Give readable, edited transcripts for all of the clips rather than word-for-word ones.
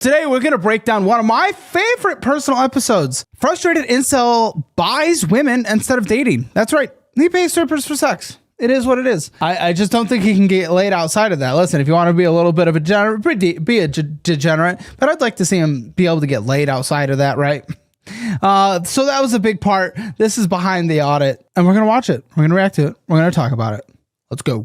Today, we're going to break down one of my favorite personal episodes. Frustrated incel buys women instead of dating. That's right. He pays strippers for sex. It is what it is. I just don't think he can get laid outside of that. Listen, if you want to be a little bit of a degenerate, be a degenerate, but I'd like to see him be able to get laid outside of that, right? So that was a big part. This is Behind the Audit, and we're going to watch it. We're going to react to it. We're going to talk about it. Let's go.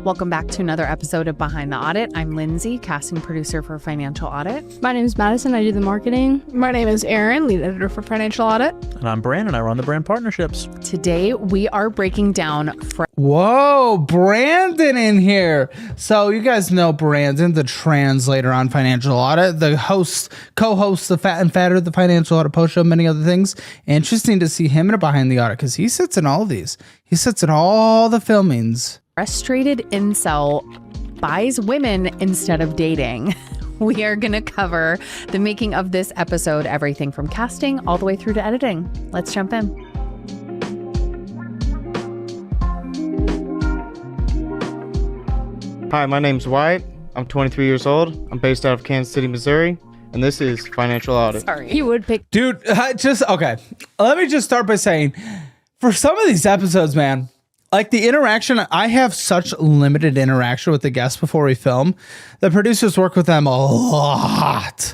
Welcome back to another episode of Behind the Audit. I'm Lindsay, casting producer for Financial Audit. My name is Madison. I do the marketing. My name is Erin, lead editor for Financial Audit. And I'm Brandon. I run the brand partnerships. Today, we are breaking down... Whoa, Brandon in here. So you guys know Brandon, the translator on Financial Audit, the host, co-host, the Fat and Fatter, the Financial Audit post show, many other things. Interesting to see him in a Behind the Audit because he sits in all of these. He sits in all the filmings. Frustrated incel buys women instead of dating. We are going to cover the making of this episode, everything from casting all the way through to editing. Let's jump in. Hi, my name's Wyatt. I'm 23 years old. I'm based out of Kansas City, Missouri, and this is Financial Audit. Sorry. He would pick. Dude, okay. Let me just start by saying, for some of these episodes, man, like the interaction, I have such limited interaction with the guests before we film. The producers work with them a lot.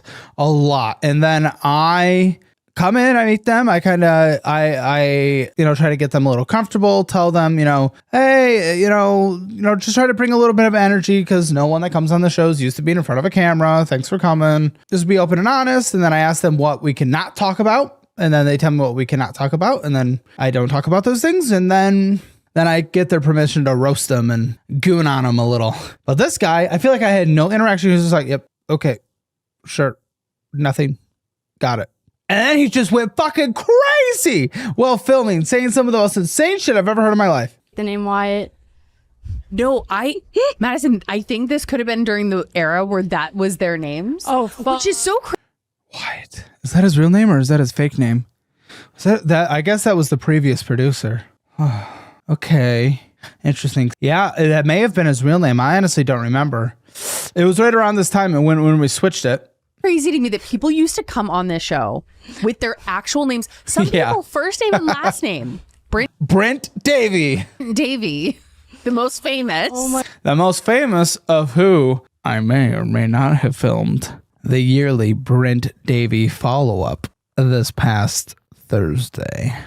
And then I come in, I meet them. I try to get them a little comfortable, tell them, hey, just try to bring a little bit of energy because no one that comes on the show is used to being in front of a camera. Thanks for coming. Just be open and honest. And then I ask them what we cannot talk about. And then they tell me what we cannot talk about. And then I don't talk about those things. And then I get their permission to roast them and goon on them a little. But this guy, I feel like I had no interaction. He was just like, yep, okay, sure, nothing, got it. And then he just went fucking crazy while filming, saying some of the most insane shit I've ever heard in my life. The name Wyatt. No, Madison, I think this could have been during the era where that was their names. Oh, fuck. Which is so crazy. Wyatt. Is that his real name or is that his fake name? Was that I guess that was the previous producer. Okay, interesting. Yeah, that may have been his real name. I honestly don't remember. It was right around this time when we switched it. Crazy to me that people used to come on this show with their actual names. Some people first name and last name. Brent Davey. Davey, the most famous. The most famous of who I may or may not have filmed the yearly Brent Davey follow-up this past Thursday.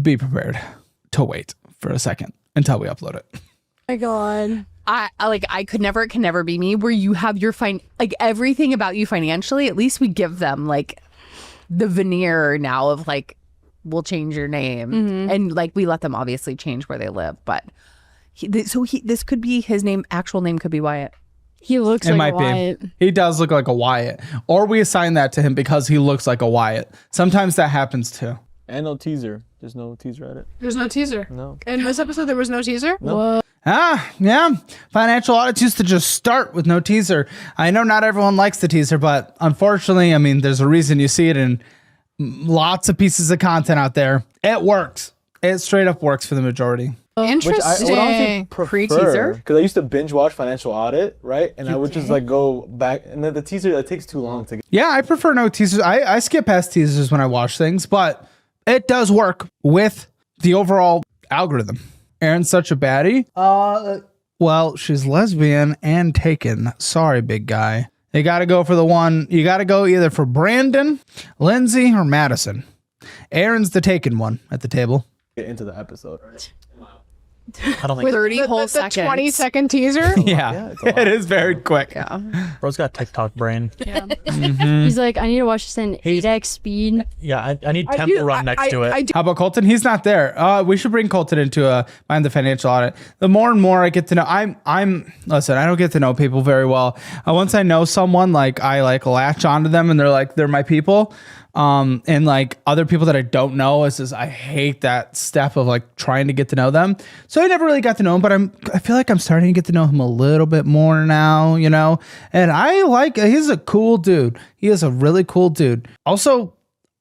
Be prepared to wait for a second until we upload it. Oh my God. I can never be me where you have your everything about you financially. At least we give them like the veneer now of like, we'll change your name. Mm-hmm. And like, we let them obviously change where they live, but this could be his name. Actual name could be Wyatt. He looks like a Wyatt. He does look like a Wyatt. Or we assign that to him because he looks like a Wyatt. Sometimes that happens too. And no teaser. There's no teaser edit. There's no teaser. No. In this episode, there was no teaser? No. Yeah. Financial Audits used to just start with no teaser. I know not everyone likes the teaser, but unfortunately, I mean, there's a reason you see it in lots of pieces of content out there. It works. It straight up works for the majority. Interesting. Which I would honestly prefer, Pre-teaser? because I used to binge watch Financial Audit, right? And I would just like go back, and then the teaser, that takes too long to get. Yeah, I prefer no teasers. I skip past teasers when I watch things, but it does work with the overall algorithm. Erin's such a baddie. Well, she's lesbian and taken. Sorry, big guy. You got to go for the one. You got to go either for Brandon, Lindsay, or Madison. Erin's the taken one at the table. Get into the episode. I don't think 30 whole the seconds. 20-second teaser? Yeah, it is very quick. Yeah. Bro's got TikTok brain. Yeah. He's like, I need to watch this in 8x speed. Yeah, I need Temple Run next to it. How about Colton? He's not there. We should bring Colton into Behind the Financial Audit. The more and more I get to know, listen, I don't get to know people very well. Once I know someone, like I like latch onto them and they're my people. And like other people that I don't know, I hate that step of like trying to get to know them. So I never really got to know him, but I feel like I'm starting to get to know him a little bit more now, and he's a cool dude. He is a really cool dude. Also,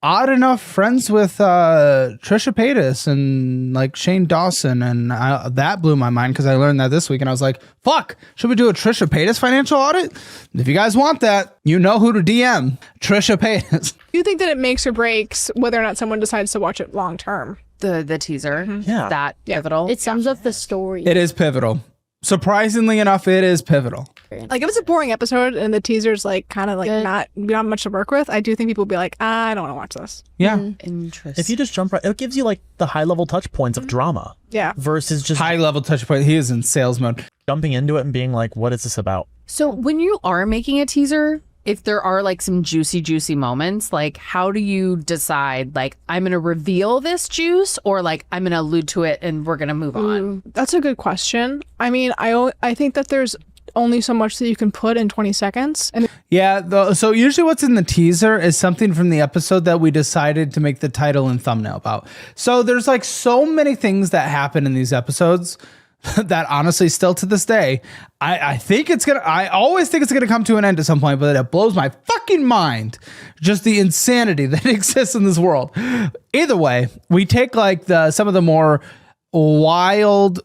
odd enough friends with Trisha Paytas and like Shane Dawson, and that blew my mind because I learned that this week, and I was like, "Fuck, should we do a Trisha Paytas financial audit?" If you guys want that, you know who to DM: Trisha Paytas. Do you think that it makes or breaks whether or not someone decides to watch it long term? The teaser. Yeah. That pivotal. It sums up the story. It is pivotal. Surprisingly enough, it is pivotal. Like if it's a boring episode and the teaser's like kind of like Good. not much to work with, I do think people will be like, I don't want to watch this. Yeah, Interesting. If you just jump right, it gives you like the high level touch points of drama Yeah. versus just high level touch point. He is in sales mode. jumping into it and being like, what is this about? So when you are making a teaser, if there are like some juicy moments, like how do you decide like I'm going to reveal this juice or like I'm going to allude to it and we're going to move on? That's a good question. I mean, I think that there's only so much that you can put in 20 seconds. And Yeah, so usually what's in the teaser is something from the episode that we decided to make the title and thumbnail about. So there's like so many things that happen in these episodes that honestly still to this day, I always think it's gonna come to an end at some point, but it blows my fucking mind just the insanity that exists in this world. Either way, we take like some of the more wild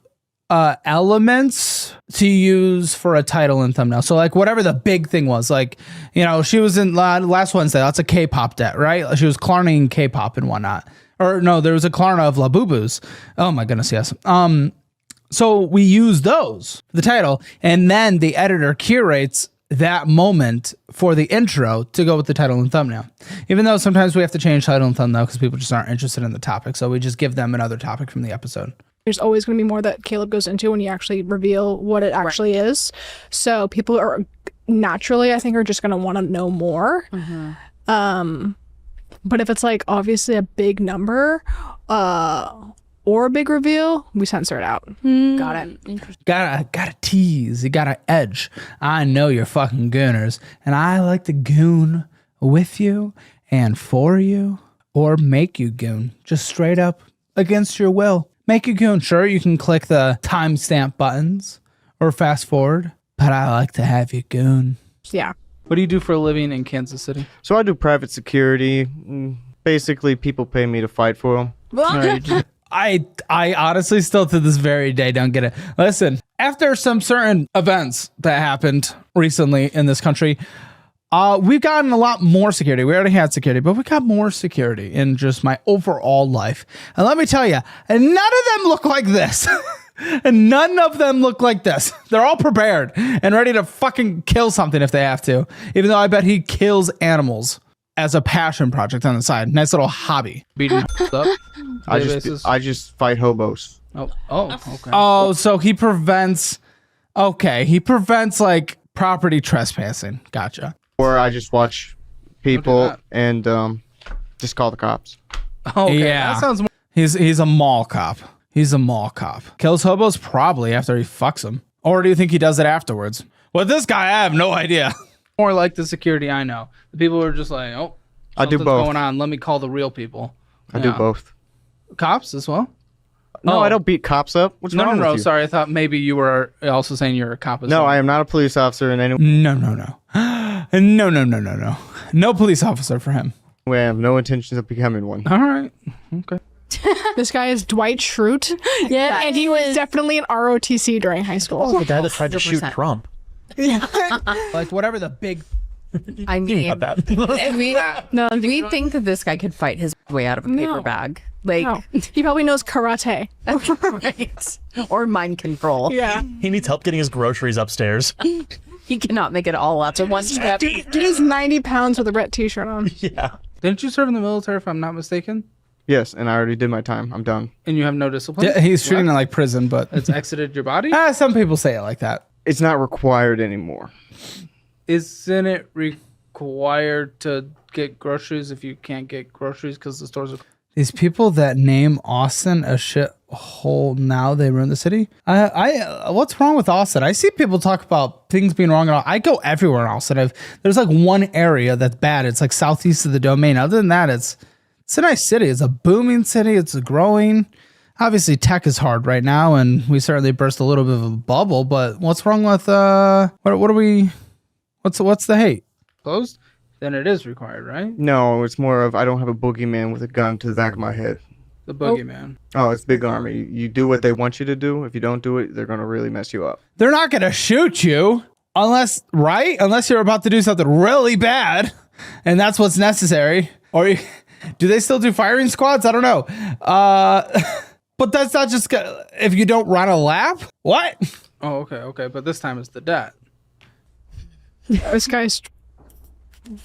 elements to use for a title and thumbnail. So like whatever the big thing was, like, you know, she was in last Wednesday, that's a K-pop debt, right? She was Klarning K-pop and whatnot. Or no, there was a Klarna of Labubus. Oh my goodness, yes. So we use those for the title, and then the editor curates that moment for the intro to go with the title and thumbnail. Even though sometimes we have to change title and thumbnail because people just aren't interested in the topic. So we just give them another topic from the episode. there's always going to be more that Caleb goes into when you actually reveal what it actually is. So people are naturally, I think, are just going to want to know more. But if it's like obviously a big number or a big reveal, we censor it out. Got it. Gotta tease. You gotta edge. I know you're fucking gooners, and I like to goon with you and for you, or make you goon, just straight up against your will. Make you goon. Sure, you can click the timestamp buttons or fast forward, but I like to have you goon. Yeah. What do you do for a living in Kansas City? So I do private security. Basically, people pay me to fight for them. I honestly still to this very day don't get it. Listen, after some certain events that happened recently in this country, we've gotten a lot more security. We already had security, but we got more security in just my overall life. And let me tell you, none of them look like this. And none of them look like this. They're all prepared and ready to fucking kill something if they have to. Even though I bet he kills animals as a passion project on the side. Nice little hobby. Beating up. I just fight hobos. Okay. Oh, so he prevents. Okay, he prevents like property trespassing. Gotcha. Or I just watch people that. and just call the cops. Okay, yeah, that sounds more. He's a mall cop. He's a mall cop. Kills hobos probably after he fucks them. Or do you think he does it afterwards? Well, this guy, I have no idea. More like the security I know. The people are just like, oh, I do something's both. going on. Let me call the real people. I do both. Cops as well? No, Oh. I don't beat cops up. What's wrong with No, you? sorry. I thought maybe you were also saying you're a cop as No, well. I am not a police officer in any No. No. No police officer for him. way. I have no intentions of becoming one. All right. Okay. This guy is Dwight Schrute. Yeah, And he was definitely an ROTC during high school. The guy that tried to shoot 100%. Trump. Like whatever the big. I mean, About that. we think that this guy could fight his way out of a paper bag. Like, No. He probably knows karate. right. Or mind control. Yeah. He needs help getting his groceries upstairs. He cannot make it all up in one step. Dude is 90 pounds with a red t-shirt on. Yeah. Didn't you serve in the military, if I'm not mistaken? Yes, and I already did my time. I'm done. And you have no discipline? Yeah, he's treating it like prison, but it's exited your body? Some people say it like that. It's not required anymore. Isn't it required to get groceries if you can't get groceries because the stores are... These people that name Austin a shithole now, they ruin the city. What's wrong with Austin? I see people talk about things being wrong. I go everywhere in Austin. There's like one area that's bad. It's like southeast of the Domain. Other than that, it's a nice city. It's a booming city. It's growing. Obviously, tech is hard right now, and we certainly burst a little bit of a bubble. But what's wrong with what's the hate? Closed? then it is required, right? No, it's more of I don't have a boogeyman with a gun to the back of my head. The boogeyman. Oh, it's Big Army. You do what they want you to do. If you don't do it, they're going to really mess you up. They're not going to shoot you unless you're about to do something really bad, and that's what's necessary. Or do they still do firing squads? I don't know. But that's not just if you don't run a lap. What? Oh, okay. But this time it's the debt. This guy's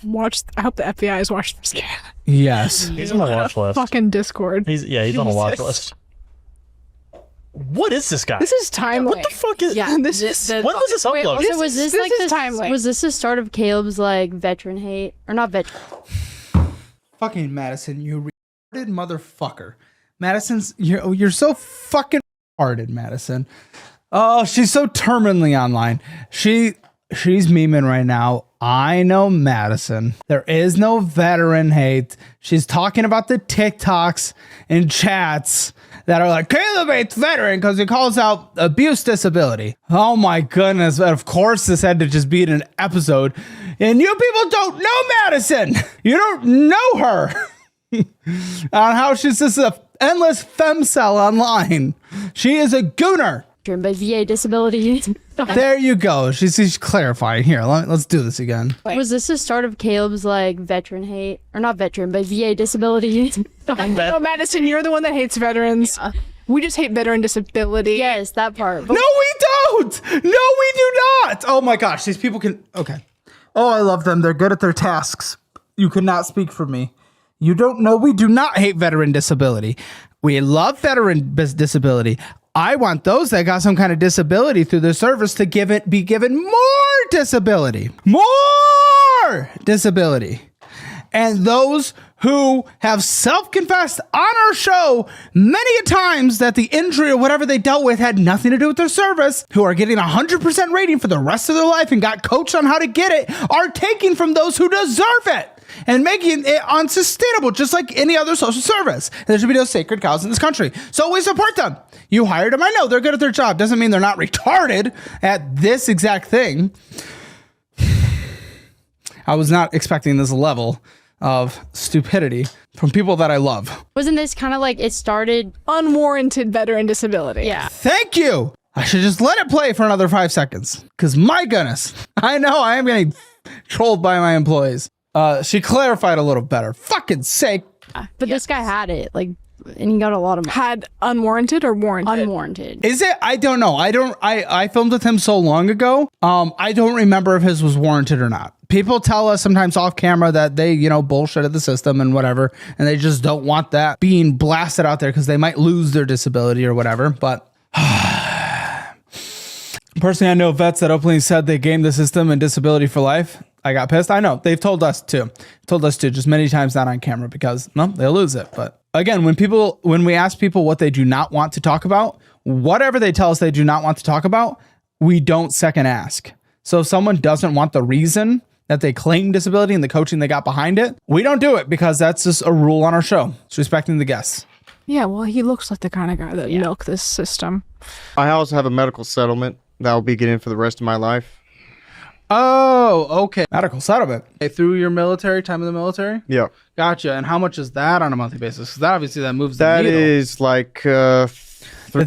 watched. I hope the FBI has watched this guy. Yes. He's on the watch list. Fucking Discord. He's on the watch list. What is this guy? This is timely. What the fuck is? Yeah, This is. When was this uploaded? So was this This like is timely. Was this the start of Caleb's like veteran hate or not veteran? Fucking Madison, you retarded motherfucker. Madison's you're so fucking retarded, Madison. Oh, she's so terminally online. She's memeing right now. I know Madison. There is no veteran hate. She's talking about the TikToks and chats that are like, Caleb hates veteran because he calls out abuse disability. Oh my goodness. Of course, this had to just be in an episode. And you people don't know Madison. You don't know her. On how she's just an endless femcel online. She is a gooner. By VA disability. There you go. She's clarifying. Here, let's do this again. Was this the start of Caleb's like veteran hate or not veteran but VA disability? No, Madison, you're the one that hates veterans. We just hate veteran disability. Yes, that part. But No, we don't. No, we do not. Oh my gosh, these people can. Okay. Oh, I love them. They're good at their tasks. You cannot speak for me. You don't know. We do not hate veteran disability. We love veteran disability. I want those that got some kind of disability through their service to be given more disability. And those who have self-confessed on our show many a times that the injury or whatever they dealt with had nothing to do with their service, who are getting 100% rating for the rest of their life and got coached on how to get it, are taking from those who deserve it and making it unsustainable, just like any other social service. There should be no sacred cows in this country. So we support them. You hired them. I know they're good at their job. Doesn't mean they're not retarded at this exact thing. I was not expecting this level of stupidity from people that I love. wasn't this kind of like it started? Unwarranted veteran disability. Yeah. Thank you. I should just let it play for another 5 seconds. Because my goodness, I know I am getting trolled by my employees. She clarified a little better. Fucking sake. But this guy had it like, and he got a lot of money. Had unwarranted or warranted? Unwarranted. Is it? I don't know. I filmed with him so long ago. I don't remember if his was warranted or not. People tell us sometimes off camera that they, bullshitted the system and whatever, and they just don't want that being blasted out there because they might lose their disability or whatever. But personally, I know vets that openly said they gamed the system and disability for life. I got pissed. I know they've told us to, just many times, not on camera, because they'll lose it. But again, when we ask people what they do not want to talk about, whatever they tell us they do not want to talk about, we don't second ask. So if someone doesn't want the reason that they claim disability and the coaching they got behind it, we don't do it because that's just a rule on our show. It's respecting the guests. Yeah, well, he looks like the kind of guy that milk this system. I also have a medical settlement that I'll be getting for the rest of my life. Oh, okay. Medical settlement. Through your military, time in the military? Yeah. Gotcha. And how much is that on a monthly basis? Because that obviously that moves That the needle. is like The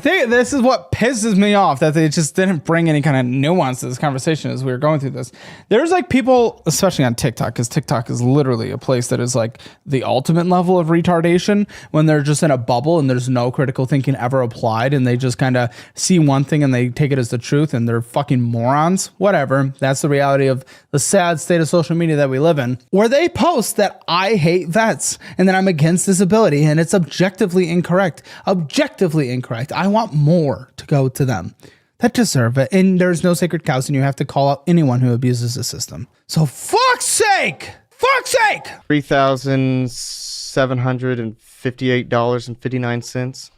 thing, this is what pisses me off, that they just didn't bring any kind of nuance to this conversation as we were going through this. There's like people, especially on TikTok, because TikTok is literally a place that is like the ultimate level of retardation, when they're just in a bubble and there's no critical thinking ever applied, and they just kind of see one thing and they take it as the truth, and they're fucking morons. Whatever. That's the reality of the sad state of social media that we live in, where they post that I hate vets and that I'm against disability, and it's objectively incorrect. Objectively incorrect. I want more to go to them that deserve it. And there's no sacred cows, and you have to call out anyone who abuses the system. So fuck's sake! $3,758.59.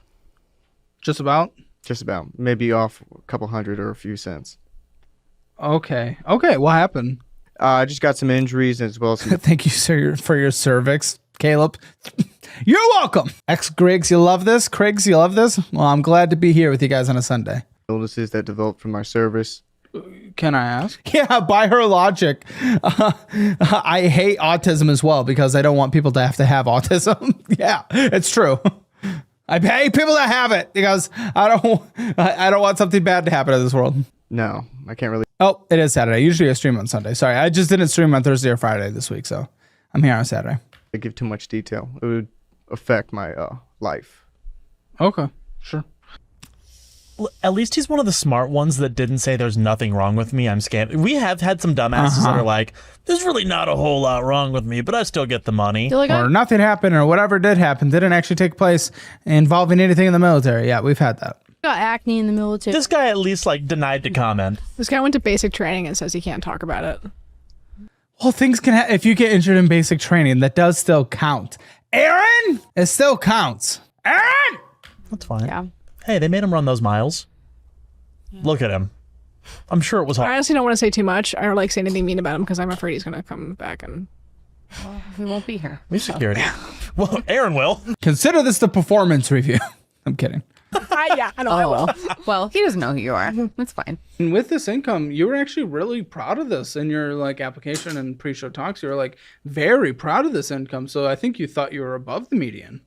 Just about? Just about. Maybe off a couple hundred or a few cents. Okay. What happened? I just got some injuries as well as some Thank you, sir, for your cervix, Caleb. You're welcome. Griggs, you love this? Criggs, you love this? Well, I'm glad to be here with you guys on a Sunday. illnesses that developed from my service. Can I ask? Yeah, by her logic, I hate autism as well because I don't want people to have autism. Yeah, it's true. I hate people that have it because I don't want something bad to happen in this world. No, I can't really. Oh, it is Saturday. Usually I stream on Sunday. Sorry, I just didn't stream on Thursday or Friday this week, so I'm here on Saturday. Give too much detail. It would affect my life. Okay, sure. At least he's one of the smart ones that didn't say there's nothing wrong with me. I'm scammed. We have had some dumbasses that are like, there's really not a whole lot wrong with me, but I still get the money. They're like, Or nothing happened, or whatever did happen didn't actually take place involving anything in the military. Yeah, we've had that. I got acne in the military. This guy at least like denied to comment. This guy went to basic training and says he can't talk about it. Well, things can if you get injured in basic training, that does still count. Aaron, it still counts. Aaron, That's fine. Yeah. Hey, they made him run those miles. Look at him. I'm sure it was I hard. honestly don't want to say too much or like say anything mean about him because I'm afraid he's gonna come back and We won't be here. We have security. Well, Aaron will. consider this the performance review. I'm kidding. yeah, I know I will. Well, he doesn't know who you are. That's fine. And with this income, you were actually really proud of this in your like application and pre-show talks. You were like very proud of this income. So I think you thought you were above the median.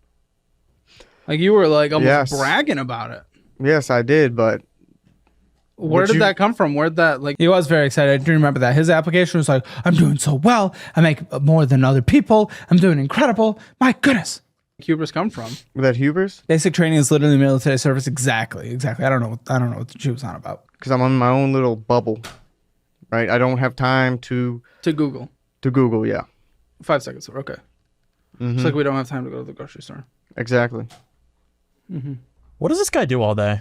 Like you were like almost Yes. bragging about it. Yes, I did, but Where did that come from? Where'd that like? He was very excited. I do remember that his application was like, "I'm doing so well. I make more than other people. I'm doing incredible. My goodness." Hubris come from? with that hubris, Basic training is literally military service. Exactly. I don't know what she was on about. because I'm on my own little bubble, right? I don't have time to To Google, Google. Yeah, 5 seconds. Okay. It's like we don't have time to go to the grocery store. exactly. What does this guy do all day?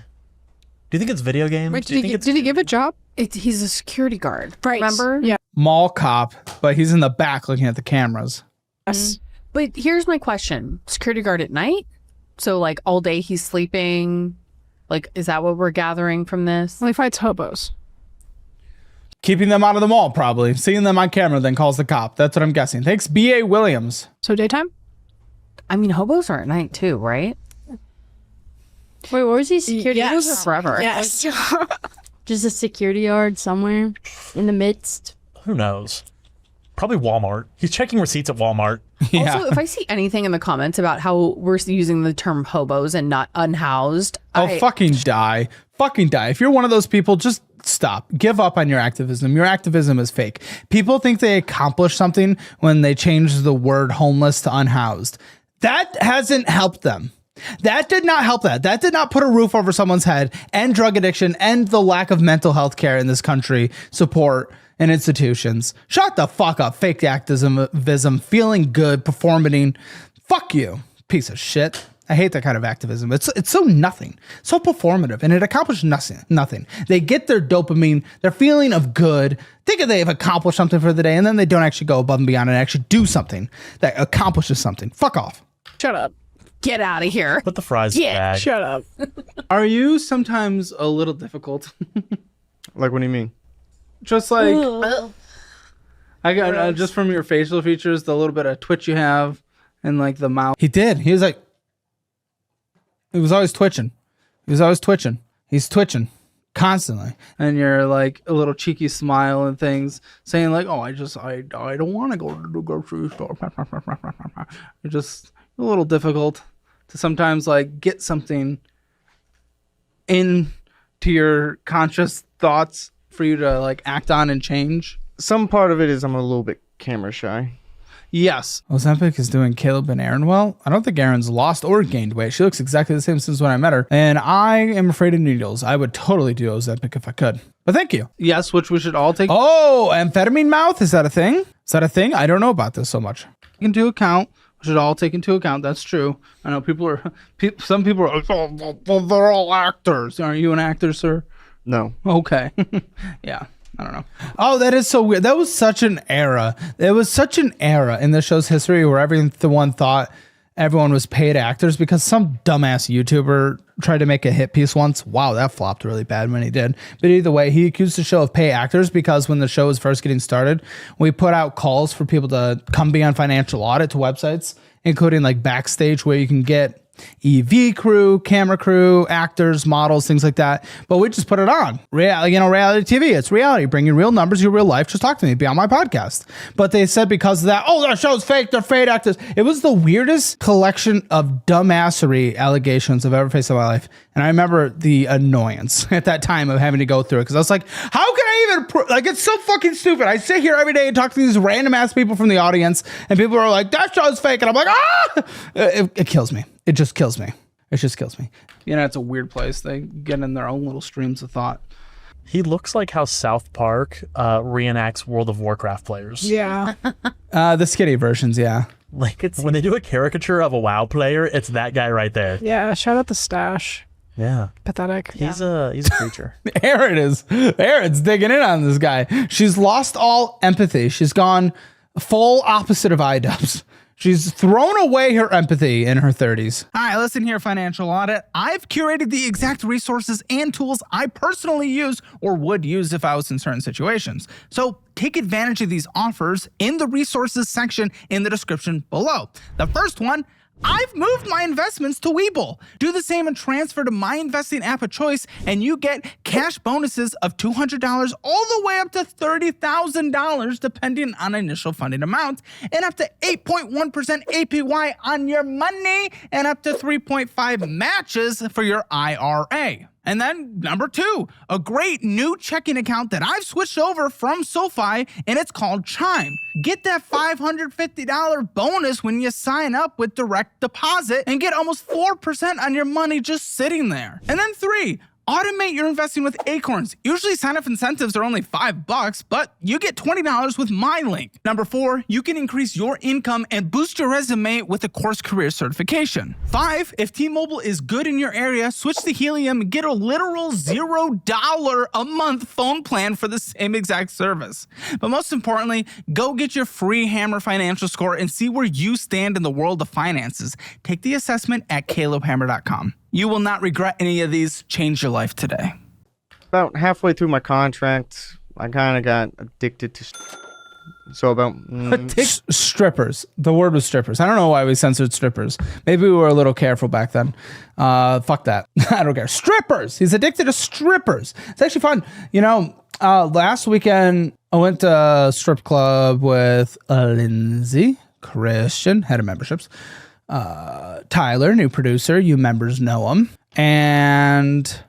Do you think it's video games? Wait, Do you think did he give a job? He's a security guard. Right. Remember? Yeah. Mall cop, but he's in the back looking at the cameras. Yes. But here's my question. Security guard at night? So like all day he's sleeping? Like, is that what we're gathering from this? Well, he fights hobos. Keeping them out of the mall, probably. Seeing them on camera, then calls the cop. That's what I'm guessing. Thanks, B.A. Williams. So daytime? I mean, hobos are at night too, right? Wait, where was he? Security? Yes. Those are forever. Yes. Just a security yard somewhere in the midst. Who knows? Probably Walmart. He's checking receipts at Walmart. Yeah. Also, if I see anything in the comments about how we're using the term hobos and not unhoused, Fucking die. Fucking die. If you're one of those people, just stop. Give up on your activism. Your activism is fake. People think they accomplish something when they change the word homeless to unhoused. That hasn't helped them. That did not help that. That did not put a roof over someone's head, end drug addiction, and the lack of mental health care in this country, support and institutions. Shut the fuck up. Fake activism, feeling good, performing. Fuck you, piece of shit. I hate that kind of activism. It's so nothing, so performative, and it accomplishes nothing. They get their dopamine, their feeling of good, think that they've accomplished something for the day, and then they don't actually go above and beyond and actually do something that accomplishes something. Fuck off. Shut up. get out of here. Put the fries in the bag. Shut up. Are you sometimes a little difficult? Like, what do you mean? Just like I got just from your facial features, the little bit of twitch you have, and like the mouth. He did. He was like, he was always twitching. He's twitching constantly, and you're like a little cheeky smile and things, saying like, "Oh, I don't want to go to the grocery store." You're just a little difficult to sometimes like get something into your conscious thoughts for you to like act on and change. Some part of it is I'm a little bit camera shy. Yes. Ozempic is doing Caleb and Aaron well. I don't think Aaron's lost or gained weight. She looks exactly the same since when I met her. And I am afraid of needles. I would totally do Ozempic if I could. But thank you. Yes, which we should all take. Oh, amphetamine mouth? Is that a thing? Is that a thing? I don't know about this so much. Into account. We should all take into account. That's true. I know some people are like, oh, well, they're all actors. Are you an actor, sir? No. Okay. Yeah. I don't know. Oh, that is so weird. That was such an era. It was such an era in the show's history where everyone thought everyone was paid actors because some dumbass YouTuber tried to make a hit piece once. Wow, that flopped really bad when he did. But either way, he accused the show of pay actors because when the show was first getting started, we put out calls for people to come be on financial audit to websites, including like Backstage, where you can get EV crew, camera crew, actors, models, things like that. But we just put it on. Reality TV. It's reality. Bringing real numbers, your real life. Just talk to me. Be on my podcast. But they said because of that, oh, that show's fake. They're fake actors. It was the weirdest collection of dumbassery allegations I've ever faced in my life. And I remember the annoyance at that time of having to go through it because I was like, how can I even like, it's so fucking stupid. I sit here every day and talk to these random ass people from the audience and people are like, that show's fake. And I'm like, ah, it kills me. It just kills me. It just kills me. You know, it's a weird place. They get in their own little streams of thought. He looks like how South Park reenacts World of Warcraft players. Yeah. The skinny versions. Yeah. Like when they do a caricature of a WoW player, it's that guy right there. Yeah. Shout out the stash. Yeah. Pathetic. He's a creature. Aaron's digging in on this guy. She's lost all empathy. She's gone full opposite of iDubbbz. She's thrown away her empathy in her 30s. All right, listen here, Financial Audit. I've curated the exact resources and tools I personally use or would use if I was in certain situations. So take advantage of these offers in the resources section in the description below. The first one, I've moved my investments to Webull. Do the same and transfer to my investing app of choice, and you get cash bonuses of $200 all the way up to $30,000, depending on initial funding amount, and up to 8.1% APY on your money, and up to 3.5 matches for your IRA. And then number 2, a great new checking account that I've switched over from SoFi, and it's called Chime. Get that $550 bonus when you sign up with direct deposit and get almost 4% on your money just sitting there. And then 3, automate your investing with Acorns. Usually sign-up incentives are only $5, but you get $20 with my link. Number 4, you can increase your income and boost your resume with a course career certification. 5, if T-Mobile is good in your area, switch to Helium and get a literal $0 a month phone plan for the same exact service. But most importantly, go get your free Hammer financial score and see where you stand in the world of finances. Take the assessment at calebhammer.com. You will not regret any of these. Change your life today. About halfway through my contract, I kind of got addicted to. So about strippers. The word was strippers. I don't know why we censored strippers. Maybe we were a little careful back then. Fuck that. I don't care. Strippers. He's addicted to strippers. It's actually fun. You know, last weekend I went to a strip club with Lindsay, Christian, head of memberships. Tyler, new producer, you members know him, and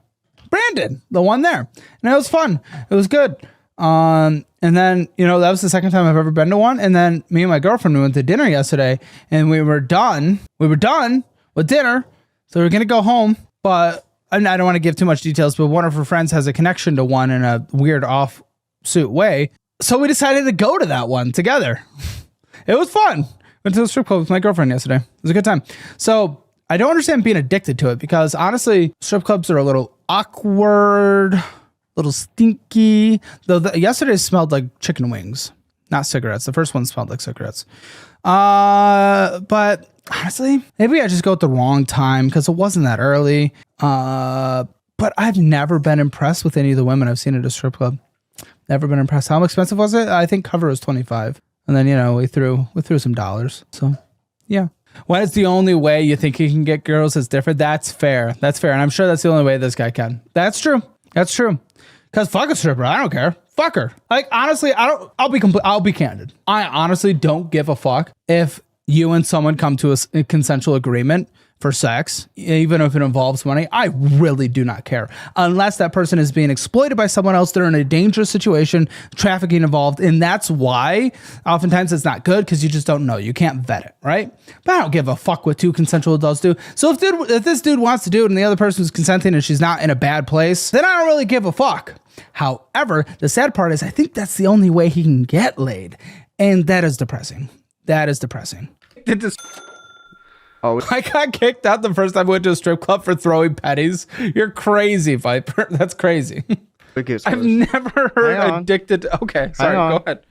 Brandon, the one there, and it was fun. It was good. And then, you know, that was the second time I've ever been to one. And then me and my girlfriend, we went to dinner yesterday, and we were done with dinner, so we were gonna go home. But I don't want to give too much details, but one of her friends has a connection to one in a weird offsuit way, so we decided to go to that one together. It was fun. Went to the strip club with my girlfriend yesterday. It was a good time. So I don't understand being addicted to it because honestly, strip clubs are a little awkward, a little stinky. Though yesterday smelled like chicken wings, not cigarettes. The first one smelled like cigarettes. But honestly, maybe I just go at the wrong time because it wasn't that early. But I've never been impressed with any of the women I've seen at a strip club. Never been impressed. How expensive was it? I think cover was $25. And then, you know, we threw some dollars. So, yeah. When it's the only way you think you can get girls that's different, that's fair. That's fair. And I'm sure that's the only way this guy can. That's true. That's true. Because fuck a stripper. I don't care. Fuck her. Like, honestly, I'll be candid. I honestly don't give a fuck if you and someone come to a consensual agreement for sex, even if it involves money. I really do not care. Unless that person is being exploited by someone else, they're in a dangerous situation, trafficking involved. And that's why oftentimes it's not good because you just don't know. You can't vet it, right? But I don't give a fuck what 2 consensual adults do. So if this dude wants to do it and the other person's consenting and she's not in a bad place, then I don't really give a fuck. However, the sad part is I think that's the only way he can get laid. And that is depressing. That is depressing. Oh, I got kicked out the first time I went to a strip club for throwing pennies. You're crazy, Viper. That's crazy. I've never heard addicted to... Okay, sorry, go ahead.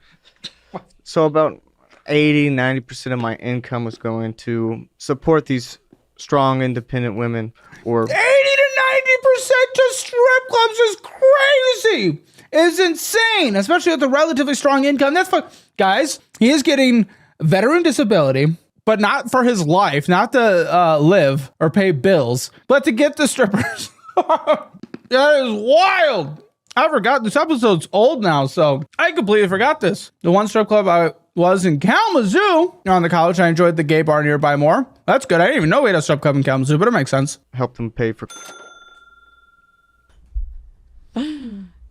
So about 80-90% of my income was going to support these strong, independent women. Or 80 to 90% to strip clubs is crazy. It's insane, especially with a relatively strong income. That's fine. Guys, he is getting veteran disability, but not for his life, not to live or pay bills, but to get the strippers. That is wild. I forgot this episode's old now, so I completely forgot this. The one strip club I was in Kalamazoo on the college. I enjoyed the gay bar nearby more. That's good. I didn't even know we had a strip club in Kalamazoo, but it makes sense. Help them pay for.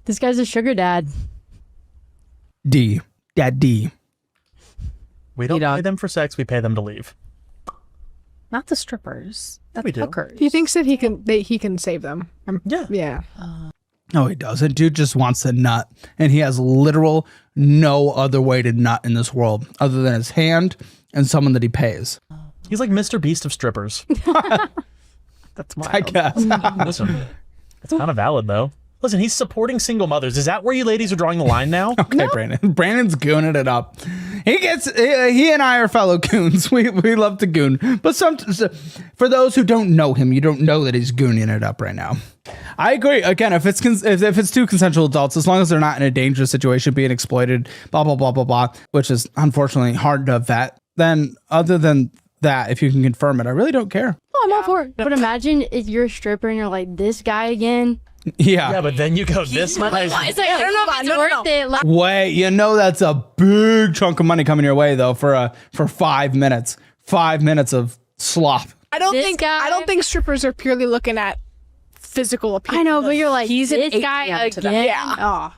This guy's a sugar dad. D. Dad D. We don't Dog. pay them for sex. We pay them to leave. Not the strippers. That's We do. hookers. He thinks that he can save them. Yeah. Yeah. No, he doesn't. Dude just wants to nut. And he has literal no other way to nut in this world other than his hand and someone that he pays. He's like Mr. Beast of strippers. That's wild. I guess. Listen, it's kind of valid though. Listen, he's supporting single mothers. Is that where you ladies are drawing the line now? Okay, Brandon. Brandon's gooning it up. He and I are fellow goons. We love to goon. But for those who don't know him, you don't know that he's gooning it up right now. I agree. Again, if it's two consensual adults, as long as they're not in a dangerous situation, being exploited, blah, blah, blah, blah, blah, which is unfortunately hard to vet, then other than that, if you can confirm it, I really don't care. Oh, I'm all for it. But imagine if you're a stripper and you're like, this guy again. Yeah, but then you go this much. It's like, I don't know if it's worth it. Like, Wait, you know that's a big chunk of money coming your way though for 5 minutes. 5 minutes of slop. I don't This think guy- strippers are purely looking at physical appeal. I know, but you're like, He's an this guy ATM to them. again. Yeah. Oh.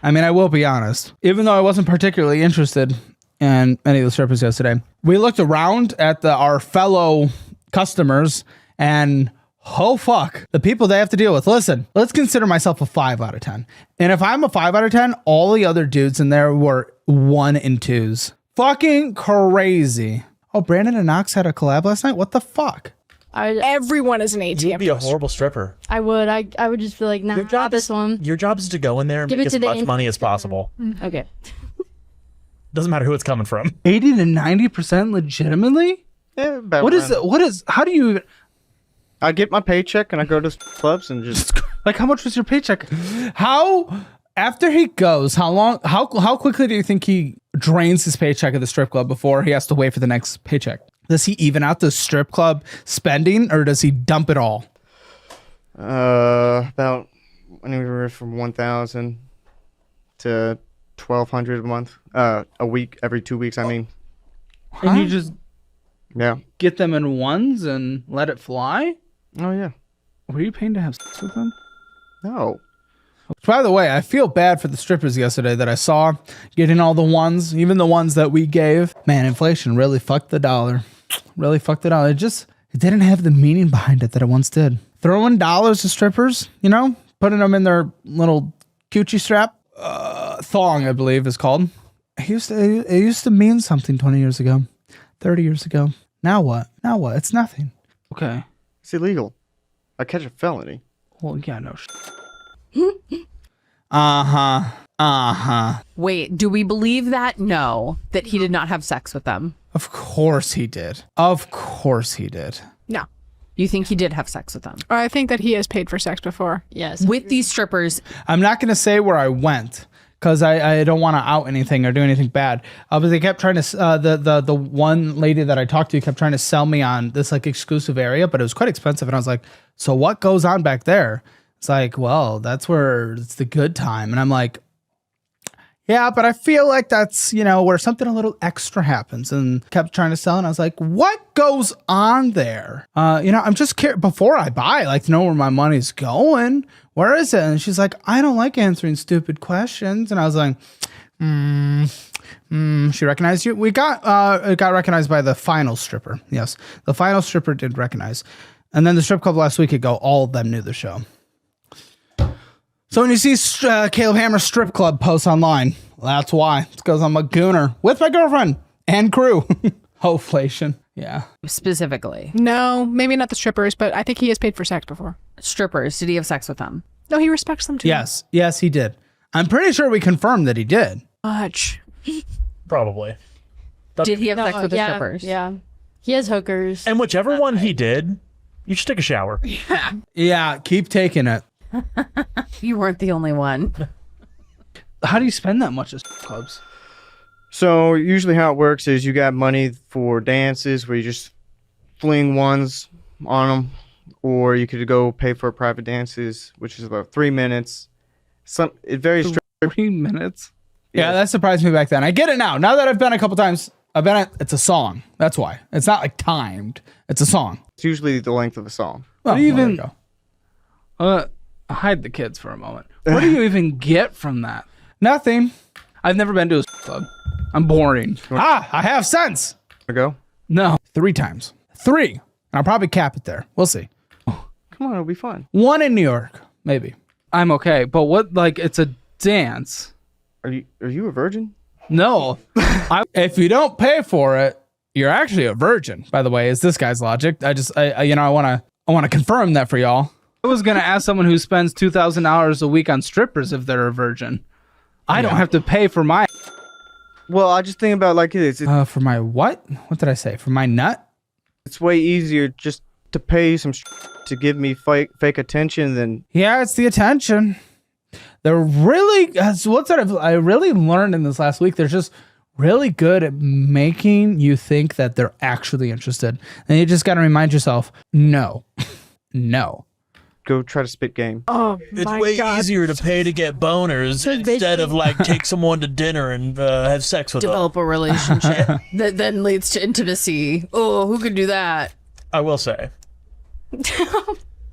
I mean, I will be honest. Even though I wasn't particularly interested in any of the strippers yesterday, we looked around at our fellow customers and oh fuck, the people they have to deal with. Listen, let's consider myself a 5 out of 10. And if I'm a 5 out of 10, all the other dudes in there were 1 and 2s. Fucking crazy. Oh, Brandon and Knox had a collab last night? What the fuck? Everyone is an ATM. You'd be a horrible stripper. I would. I would just be like, nah, not this one. Your job is to go in there and Give make it as to the much money as possible. Okay. Doesn't matter who it's coming from. 80 to 90% legitimately? Yeah, about What is it? How do you even... I get my paycheck and I go to clubs and just. Like, how much was your paycheck? How, after he goes, how quickly do you think he drains his paycheck at the strip club before he has to wait for the next paycheck? Does he even out the strip club spending or does he dump it all? About anywhere from 1,000 to 1,200 a month. A week, every 2 weeks. I mean, And you just yeah. get them in ones and let it fly? Oh yeah. Were you paying to have sex with them? No. By the way, I feel bad for the strippers yesterday that I saw getting all the ones, even the ones that we gave. Man, inflation really fucked the dollar. Really fucked the dollar. It didn't have the meaning behind it that it once did. Throwing dollars to strippers, you know, putting them in their little coochie strap, thong, I believe is called. It used to mean something 20 years ago, 30 years ago. Now what? It's nothing. Okay. It's illegal. I catch a felony. Well, yeah, no. Uh-huh. Wait, do we believe that? No, that he did not have sex with them. Of course he did. Of course he did. No. You think he did have sex with them? I think that he has paid for sex before. Yes. With these strippers, I'm not going to say where I went because I don't want to out anything or do anything bad. But they kept trying to, the one lady that I talked to kept trying to sell me on this like exclusive area, but it was quite expensive. And I was like, so what goes on back there? It's like, well, that's where it's the good time. And I'm like, yeah, but I feel like that's, where something a little extra happens, and kept trying to sell. And I was like, what goes on there? I'm just curious before I buy, like to know where my money's going. Where is it? And she's like, I don't like answering stupid questions. And I was like, she recognized you. It got recognized by the final stripper. Yes. The final stripper did recognize. And then the strip club last week ago, all of them knew the show. So when you see Caleb Hammer strip club posts online, that's why. It's because I'm a gooner with my girlfriend and crew. Hoflation. Yeah. specifically. No, maybe not the strippers, but I think he has paid for sex before. Strippers, did he have sex with them? No, he respects them too Yes, he did. I'm pretty sure we confirmed that he did. much. Probably. Did he have sex with the yeah, strippers? Yeah. He has hookers. And whichever one he did, you should take a shower. Yeah, keep taking it. You weren't the only one. How do you spend that much at strip clubs? So usually how it works is you got money for dances where you just fling ones on them, or you could go pay for private dances, which is about 3 minutes. It varies. 3 minutes. Yeah, that surprised me back then. I get it now. Now that I've been a couple times, it's a song. That's why. It's not like timed. It's a song. It's usually the length of a song. Well, What do you there even- go. Hide the kids for a moment. What do you even get from that? Nothing. I've never been to a club. I'm boring. I have sense. Go. No. 3 times. 3. I'll probably cap it there. We'll see. Come on, it'll be fun. 1 in New York, maybe. I'm okay. But what, like, it's a dance. Are you a virgin? No. If you don't pay for it, you're actually a virgin. By the way, is this guy's logic? I want to confirm that for y'all. I was going to ask someone who spends $2,000 a week on strippers if they're a virgin. I don't have to pay for my. Well, I just think about it like this. For my what? What did I say? For my nut? It's way easier just to pay some to give me fake attention than Yeah, it's the attention. They're really, what's that I really learned in this last week. They're just really good at making you think that they're actually interested. And you just got to remind yourself, no, no. go try to spit game. Oh It's my way god. easier to pay to get boners instead of like take someone to dinner and have sex with them. Develop a relationship that then leads to intimacy. Oh, who could do that? I will say,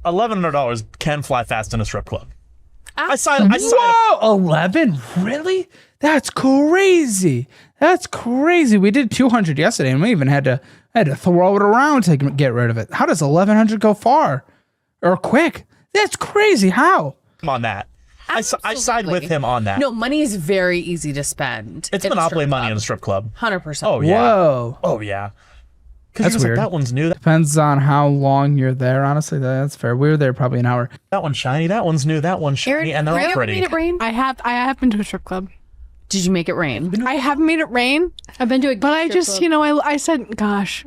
$1,100 can fly fast in a strip club. I signed. Whoa, 11? Really? That's crazy. That's crazy. We did 200 yesterday, and we even had to throw it around to get rid of it. How does 1100 go far or quick? That's crazy. How? on that. I side with him on that. No, money is very easy to spend. It's in a monopoly strip money club. in the strip club. 100%. Oh yeah. Whoa. Oh yeah. That's Because weird. that one's new. Depends on how long you're there. Honestly, that's fair. We were there probably an hour. That one's shiny. That one's new. That one's shiny, and they're have all you ever pretty. made it rain? I have been to a strip club. Did you make it rain? I haven't made it rain, I've been to a but I strip just, club. you know, I said, gosh,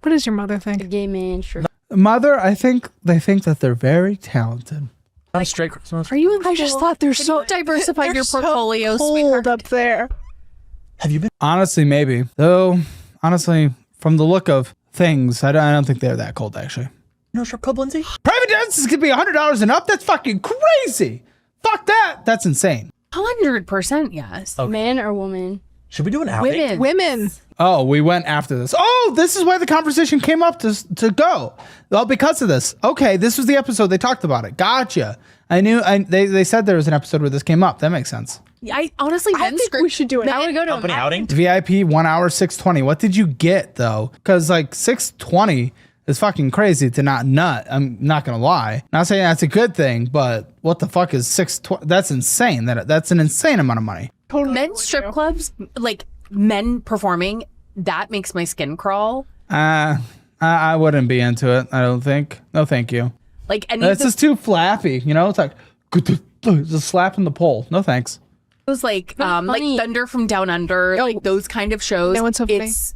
what does your mother A think? gay man strip. Mother, I think they think that they're very talented. Not a straight Christmas. Are you in I just school? thought they're Can so you diversify they're your so portfolio, cold sweetheart. up there. Have you been? Honestly, maybe. Though, honestly, from the look of things, I don't think they're that cold, actually. No strip club, Lindsay? Private dances could be $100 and up. That's fucking crazy. Fuck that. That's insane. 100% yes. Man or woman? Should we do an outing? Women. Women. Oh, we went after this. Oh, this is why the conversation came up to go. Well, because of this. Okay, this was the episode they talked about it. Gotcha. They said there was an episode where this came up. That makes sense. I honestly, I think we should do it. I want to go to Company outing? VIP 1 hour 620. What did you get though? Because like 620 is fucking crazy to not nut. I'm not gonna lie. Not saying that's a good thing, but what the fuck is 620? That's insane. That's an insane amount of money. men's strip clubs, like men performing, that makes my skin crawl. I wouldn't be into it. I don't think. No, thank you. Like any It's of just too flappy. You know, it's like just slapping the pole. No thanks. those like funny. Thunder from Down Under, like those kind of shows. That one's so funny. It's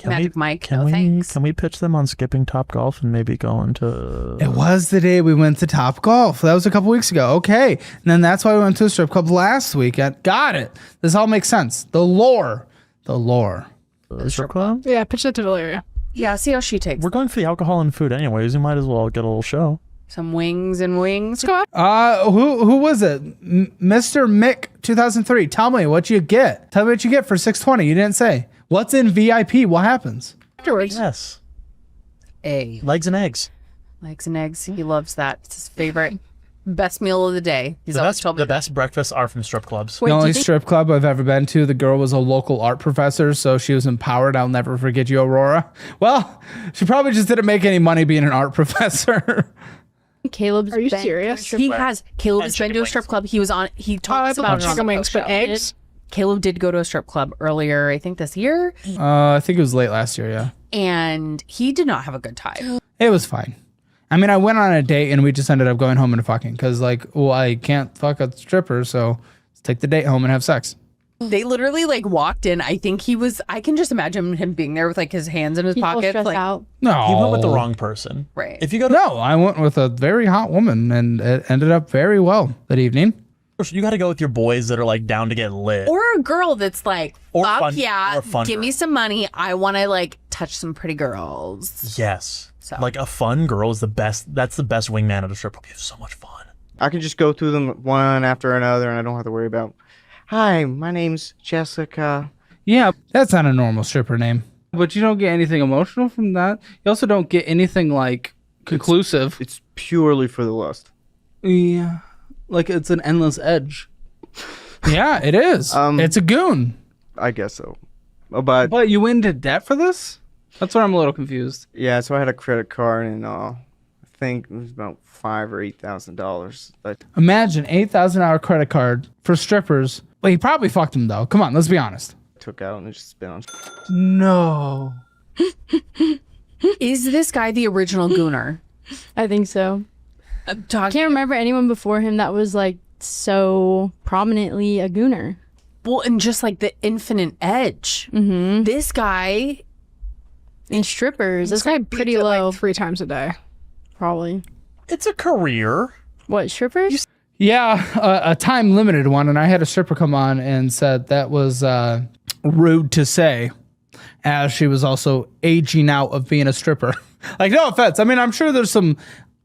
Magic Mike. Can No we thanks. can we pitch them on skipping Top Golf and maybe going to? It was the day we went to Top Golf. That was a couple weeks ago. Okay. And then that's why we went to a strip club last week. Got it. This all makes sense. The lore. The strip club? Yeah, pitch that to Valeria. Yeah, see how she takes We're going for the alcohol and food anyways. You might as well get a little show. some wings and wings. Go on. Who was it? Mr. Mick 2003. Tell me what you get. Tell me what you get for 620. You didn't say. What's in VIP? What happens? Afterwards. Yes. A Legs and eggs. legs and eggs. He loves that. It's his favorite. Best meal of the day. He's always told me. The best breakfasts are from strip clubs. Wait, The do only you think- strip club I've ever been to, the girl was a local art professor, so she was empowered. I'll never forget you, Aurora. Well, she probably just didn't make any money being an art professor. Caleb's Are you been- serious? He has. Caleb has And been to a chicken strip wings. club. He was on. He I talks about it on chicken the wings, but show. eggs. Caleb did go to a strip club earlier, I think this year, I think it was late last year, yeah. and he did not have a good time. It was fine. I mean, I went on a date and we just ended up going home and fucking because, like, well, I can't fuck a stripper, so let's take the date home and have sex. They literally like walked in. I think he was. I can just imagine him being there with like his hands in his People pockets. stressed Like, out. No. You went with the wrong person. Right. If you go to No, I went with a very hot woman and it ended up very well that evening. You got to go with your boys that are like down to get lit. Or a girl that's like, Or fuck fun- yeah, or a fun give me girl. some money. I want to like touch some pretty girls. Yes. So. Like a fun girl is the best. That's the best wingman at a strip club. You have so much fun. I can just go through them one after another, and I don't have to worry about. Hi, my name's Jessica. Yeah, that's not a normal stripper name. But you don't get anything emotional from that. You also don't get anything like conclusive. It's purely for the lust. Yeah, like it's an endless edge. Yeah, it is. It's a goon. I guess so. But But you went into debt for this? That's where I'm a little confused. yeah, so I had a credit card, and I think it was about $5,000 or $8,000. Imagine $8,000 credit card for strippers. Well, he probably fucked them though. Come on, let's be honest. Took out and just spent on. No. Is this guy the original gooner? I think so. I Talking can't remember anyone before him that was like so prominently a gooner. well, and just like the infinite edge. Mm-hmm. This guy, And strippers, This it's guy like pretty beats it, low, like 3 times a day. probably. It's a career. What, strippers? Yeah, a time limited one, and I had a stripper come on and said that was rude to say, as she was also aging out of being a stripper. Like, no offense. I mean, I'm sure there's some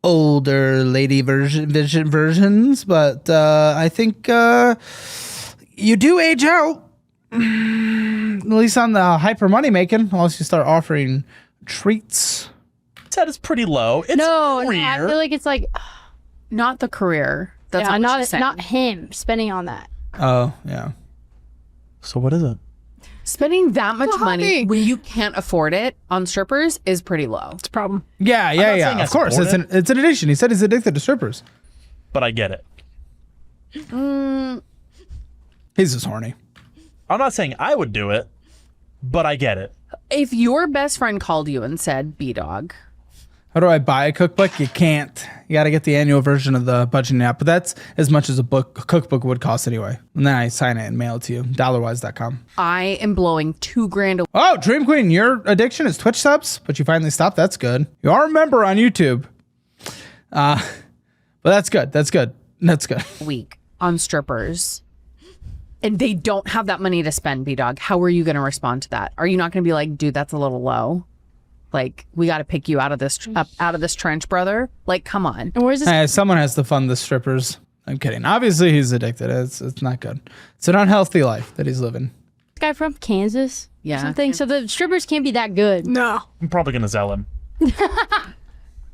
older lady versions, but I think you do age out. At least on the hyper money making, unless you start offering treats. That is pretty low. It's No, a no, career. I feel like it's like, not the career. That's yeah, not what she's saying. not him spending on that. Oh, yeah. So what is it? Spending that much It's a money hobby. when you can't afford it on strippers is pretty low. It's a problem. Yeah, not yeah, saying yeah. I Of course, support it's an addiction. He said he's addicted to strippers. But I get it. He's just horny. I'm not saying I would do it, but I get it. If your best friend called you and said, B-Dog, How do I buy a cookbook? You can't. You got to get the annual version of the budgeting app, but that's as much as a cookbook would cost anyway. And then I sign it and mail it to you. Dollarwise.com. I am blowing $2,000 away. Oh, Dream Queen, your addiction is Twitch subs, but you finally stopped. That's good. You are a member on YouTube. But that's good. That's good. That's good. A week on strippers, and they don't have that money to spend, B-Dog. How are you going to respond to that? Are you not going to be like, dude, that's a little low? Like, we got to pick you out of this trench, brother. Like, come on. And where's this? Hey, someone has to fund the strippers. I'm kidding. Obviously, he's addicted. It's not good. It's an unhealthy life that he's living. guy from Kansas? Yeah. Or something. So the strippers can't be that good. No. I'm probably gonna sell him.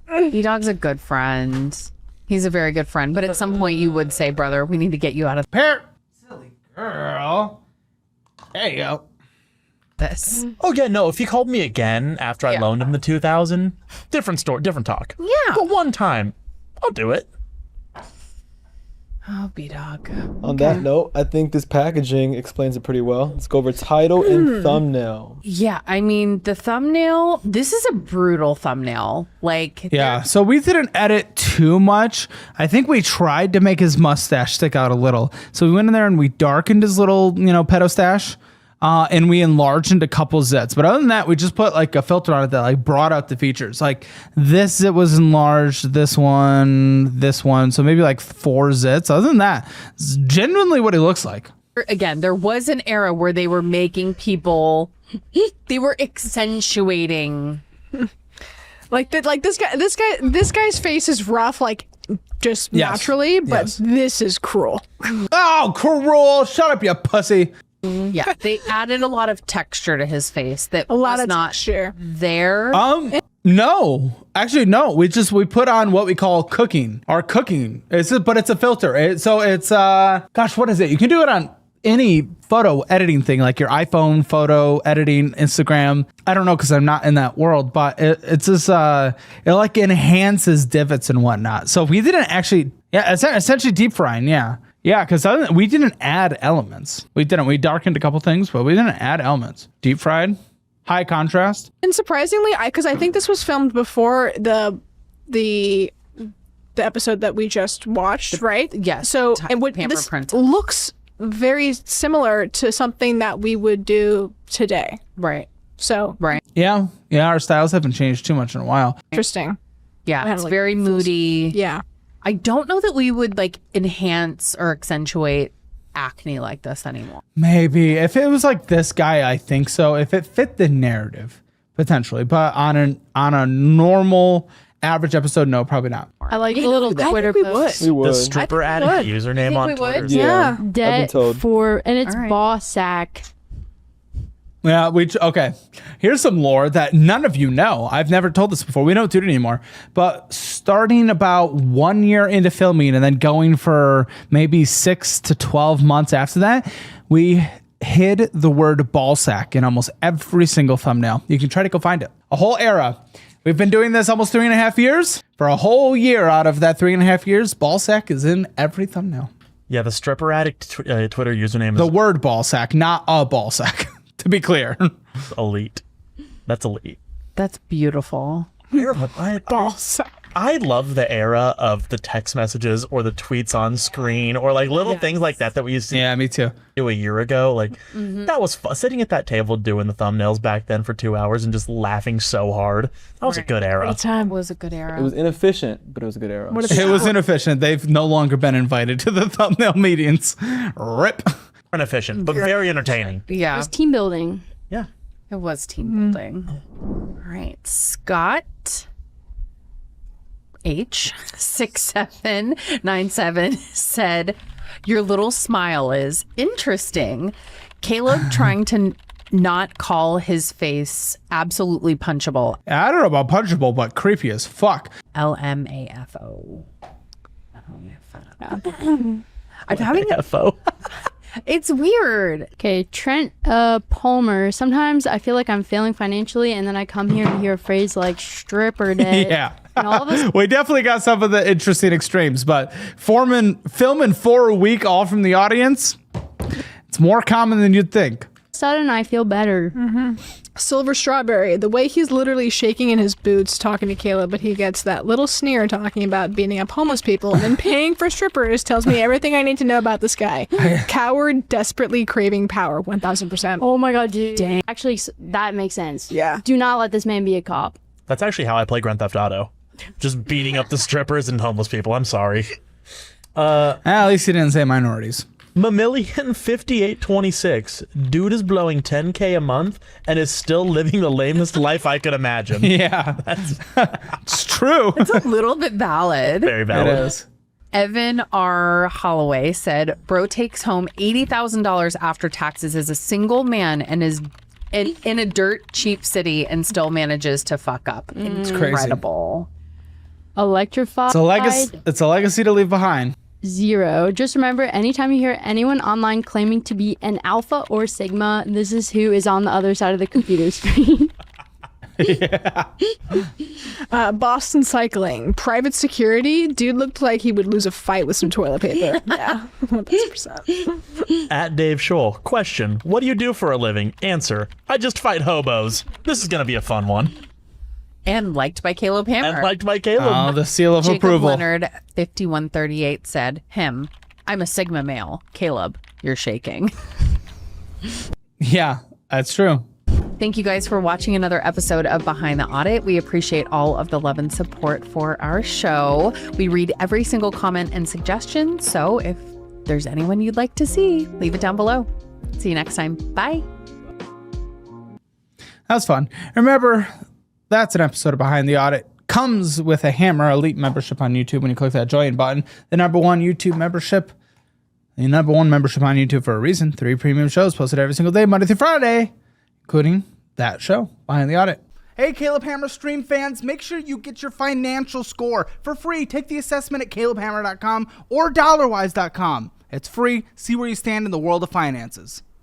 B-Dog's a good friend. He's a very good friend. But at some point, you would say, brother, we need to get you out of Silly girl. There you go. this. Oh yeah, no. If he called me again after I loaned him the 2,000, different story, different talk. Yeah. But one time, I'll do it. Oh, B-Dog. On that note, I think this packaging explains it pretty well. Let's go over title and thumbnail. Yeah, I mean, the thumbnail, this is a brutal thumbnail. Like, Yeah, so we didn't edit too much. I think we tried to make his mustache stick out a little. So we went in there and we darkened his little, pedo stash. And we enlarged into a couple zits. But other than that, we just put like a filter on it that like brought out the features. Like this zit was enlarged, this one. So maybe like 4 zits. Other than that, it's genuinely what he looks like. again, there was an era where they were making people, they were accentuating. Like this guy's face is rough, like just Yes. naturally, but Yes. this is cruel. Oh, cruel. Shut up, you pussy. Yeah, they added a lot of texture to his face that A lot was of not texture. there. No, actually, no. We put on what we call cooking. Our cooking. But it's a filter. So it's gosh, what is it? You can do it on any photo editing thing, like your iPhone photo editing, Instagram. I don't know because I'm not in that world, but it's just it like enhances divots and whatnot. So we didn't actually, essentially deep frying, yeah. Yeah, because we didn't add elements. We didn't. We darkened a couple things, but we didn't add elements. Deep fried, high contrast. And surprisingly, because I think this was filmed before the episode that we just watched, right? yes, So ti- and what Pamper this print. looks very similar to something that we would do today. Right, So right. Yeah, our styles haven't changed too much in a while. interesting. Yeah, had, it's like, very moody. Yeah. I don't know that we would like enhance or accentuate acne like this anymore. Maybe if it was like this guy, I think so. If it fit the narrative, potentially, but on a normal average episode, no, probably not. I like the little Twitter post. We would. The stripper addict username on we would. Twitter. Yeah. Debt told. and it's All right. boss sack. Yeah, okay. Here's some lore that none of you know. I've never told this before. We don't do it anymore. But starting about 1 year into filming and then going for maybe 6 to 12 months after that, we hid the word ball sack in almost every single thumbnail. You can try to go find it. A whole era. We've been doing this almost 3.5 years. For a whole year out of that 3.5 years, ball sack is in every thumbnail. Yeah, the stripper addict Twitter username The is word ball sack, not a ball sack, to be clear. elite. That's elite. That's beautiful. I love the era of the text messages or the tweets on screen or like little things like that we used to Yeah, me too. do a year ago. Like that was fun. Sitting at that table doing the thumbnails back then for 2 hours and just laughing so hard. That was a good era. Time was a good era. It was inefficient, but it was a good era. It was inefficient. They've no longer been invited to the thumbnail meetings. Rip. Inefficient, but very entertaining. It yeah, was team building. Yeah. it was team building. All right, Scott H6797 said, "Your little smile is interesting." Caleb trying to not call his face absolutely punchable. I don't know about punchable, but creepy as fuck. LMAFO. I'm having FO. it's weird. Okay, Trent Palmer. Sometimes I feel like I'm failing financially, and then I come here and hear a phrase like stripper debt. Yeah. And all of us We definitely got some of the interesting extremes, but filming 4 a week all from the audience, it's more common than you'd think. sudden I feel better. Silver Strawberry, the way he's literally shaking in his boots talking to Caleb, but he gets that little sneer talking about beating up homeless people and then paying for strippers tells me everything I need to know about this guy. Coward, desperately craving power, 1000%. Oh my god, dude. Dang. Actually, that makes sense. Yeah. Do not let this man be a cop. That's actually how I play Grand Theft Auto. Just beating up the strippers and homeless people. I'm sorry. At least he didn't say minorities. Mamillion5826. Dude is blowing 10K a month and is still living the lamest life I could imagine. Yeah. It's true. It's a little bit valid. Very It valid. is. Evan R. Holloway said, "Bro takes home $80,000 after taxes as a single man and is in a dirt cheap city and still manages to fuck up. It's crazy. incredible." Electrified. It's a legacy to leave behind. 0. Just remember, anytime you hear anyone online claiming to be an alpha or sigma, this is who is on the other side of the computer screen. Boston Cycling, private security. Dude looked like he would lose a fight with some toilet paper. Yeah, 1000%. At Dave Scholl. Question. What do you do for a living? Answer. I just fight hobos. This is going to be a fun one. And liked by Caleb Hammer. And liked by Caleb. Oh, the seal of Jacob approval. Leonard 5138 said, "Him. I'm a Sigma male. Caleb, you're shaking." Yeah, that's true. Thank you guys for watching another episode of Behind the Audit. We appreciate all of the love and support for our show. We read every single comment and suggestion. So if there's anyone you'd like to see, leave it down below. See you next time. Bye. That was fun. Remember, that's an episode of Behind the Audit. Comes with a Hammer Elite membership on YouTube when you click that join button. The #1 YouTube membership. The #1 membership on YouTube for a reason. 3 premium shows posted every single day, Monday through Friday, including that show, Behind the Audit. Hey, Caleb Hammer stream fans, make sure you get your financial score for free. Take the assessment at calebhammer.com or dollarwise.com. It's free. See where you stand in the world of finances.